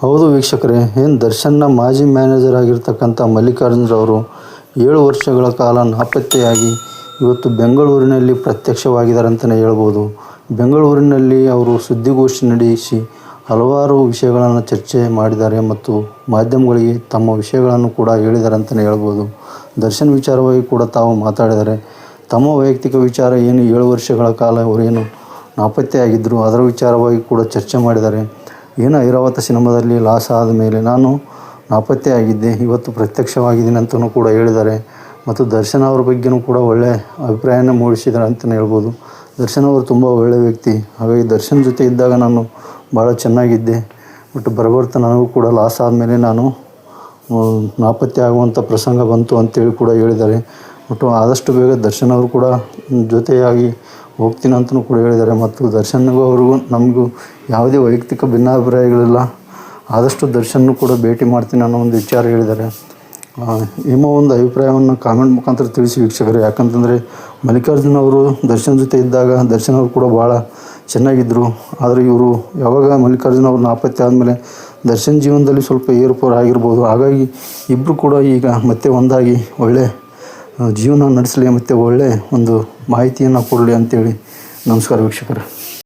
ಹೌದು ವೀಕ್ಷಕರೇ, ದರ್ಶನ್ನ ಮಾಜಿ ಮ್ಯಾನೇಜರ್ ಆಗಿರ್ತಕ್ಕಂಥ ಮಲ್ಲಿಕಾರ್ಜುನರವರು 7 ವರ್ಷಗಳ ಕಾಲ ನಾಪತ್ತೆಯಾಗಿ ಇವತ್ತು ಬೆಂಗಳೂರಿನಲ್ಲಿ ಪ್ರತ್ಯಕ್ಷವಾಗಿದ್ದಾರೆ ಅಂತಲೇ ಹೇಳ್ಬೋದು. ಬೆಂಗಳೂರಿನಲ್ಲಿ ಅವರು ಸುದ್ದಿಗೋಷ್ಠಿ ನಡೆಸಿ ಹಲವಾರು ವಿಷಯಗಳನ್ನು ಚರ್ಚೆ ಮಾಡಿದ್ದಾರೆ ಮತ್ತು ಮಾಧ್ಯಮಗಳಿಗೆ ತಮ್ಮ ವಿಷಯಗಳನ್ನು ಕೂಡ ಹೇಳಿದ್ದಾರೆ ಅಂತಲೇ ಹೇಳ್ಬೋದು. ದರ್ಶನ್ ವಿಚಾರವಾಗಿ ಕೂಡ ತಾವು ಮಾತಾಡಿದ್ದಾರೆ. ತಮ್ಮ ವೈಯಕ್ತಿಕ ವಿಚಾರ ಏನು 7 ವರ್ಷಗಳ ಕಾಲ ಅವರೇನು ನಾಪತ್ತೆಯಾಗಿದ್ದರು ಅದರ ವಿಚಾರವಾಗಿ ಕೂಡ ಚರ್ಚೆ ಮಾಡಿದ್ದಾರೆ. ಏನು ಐರಾವತ ಸಿನಿಮಾದಲ್ಲಿ ಲಾಸ್ ಆದ ಮೇಲೆ ನಾನು ನಾಪತ್ತೆಯಾಗಿದ್ದೆ, ಇವತ್ತು ಪ್ರತ್ಯಕ್ಷವಾಗಿದ್ದೀನಿ ಅಂತಲೂ ಕೂಡ ಹೇಳಿದ್ದಾರೆ. ಮತ್ತು ದರ್ಶನ್ ಅವ್ರ ಬಗ್ಗೆಯೂ ಕೂಡ ಒಳ್ಳೆಯ ಅಭಿಪ್ರಾಯನ ಮೂಡಿಸಿದ್ದಾರೆ ಅಂತಲೇ ಹೇಳ್ಬೋದು. ದರ್ಶನ್ ಅವರು ತುಂಬ ಒಳ್ಳೆಯ ವ್ಯಕ್ತಿ. ಹಾಗಾಗಿ ದರ್ಶನ್ ಜೊತೆ ಇದ್ದಾಗ ನಾನು ಭಾಳ ಚೆನ್ನಾಗಿದ್ದೆ. ಬಟ್ ಬರಬರ್ತಾ ನನಗೂ ಕೂಡ ಲಾಸ್ ಆದಮೇಲೆ ನಾನು ನಾಪತ್ತೆ ಆಗುವಂಥ ಪ್ರಸಂಗ ಬಂತು ಅಂತೇಳಿ ಕೂಡ ಹೇಳಿದ್ದಾರೆ. ಬಟ್ ಆದಷ್ಟು ಬೇಗ ದರ್ಶನ್ ಅವರು ಕೂಡ ಜೊತೆಯಾಗಿ ಹೋಗ್ತೀನಿ ಅಂತಲೂ ಕೂಡ ಹೇಳಿದ್ದಾರೆ. ಮತ್ತು ದರ್ಶನ್ಗೂ ಅವ್ರಿಗೂ ನಮಗೂ ಯಾವುದೇ ವೈಯಕ್ತಿಕ ಭಿನ್ನಾಭಿಪ್ರಾಯಗಳಿಲ್ಲ. ಆದಷ್ಟು ದರ್ಶನ್ನು ಕೂಡ ಭೇಟಿ ಮಾಡ್ತೀನಿ ಅನ್ನೋ ಒಂದು ವಿಚಾರ ಹೇಳಿದ್ದಾರೆ. ನಿಮ್ಮ ಒಂದು ಅಭಿಪ್ರಾಯವನ್ನು ಕಾಮೆಂಟ್ ಮುಖಾಂತರ ತಿಳಿಸಿ ವೀಕ್ಷಕರೇ. ಯಾಕಂತಂದರೆ ಮಲ್ಲಿಕಾರ್ಜುನ್ ಅವರು ದರ್ಶನ್ ಜೊತೆ ಇದ್ದಾಗ ದರ್ಶನ್ ಅವರು ಕೂಡ ಭಾಳ ಚೆನ್ನಾಗಿದ್ದರು. ಆದರೆ ಇವರು ಯಾವಾಗ ಮಲ್ಲಿಕಾರ್ಜುನ್ ಅವರು ನಾಪತ್ತೆ ಆದಮೇಲೆ ದರ್ಶನ್ ಜೀವನದಲ್ಲಿ ಸ್ವಲ್ಪ ಏರುಪೇರು ಆಗಿರ್ಬೋದು. ಹಾಗಾಗಿ ಇಬ್ಬರು ಕೂಡ ಈಗ ಮತ್ತೆ ಒಂದಾಗಿ ಒಳ್ಳೆ ಜೀವನ ನಡೆಸಲಿ ಮತ್ತು ಒಳ್ಳೆಯ ಒಂದು ಮಾಹಿತಿಯನ್ನು ಕೊಡಲಿ ಅಂಥೇಳಿ. ನಮಸ್ಕಾರ ವೀಕ್ಷಕರೇ.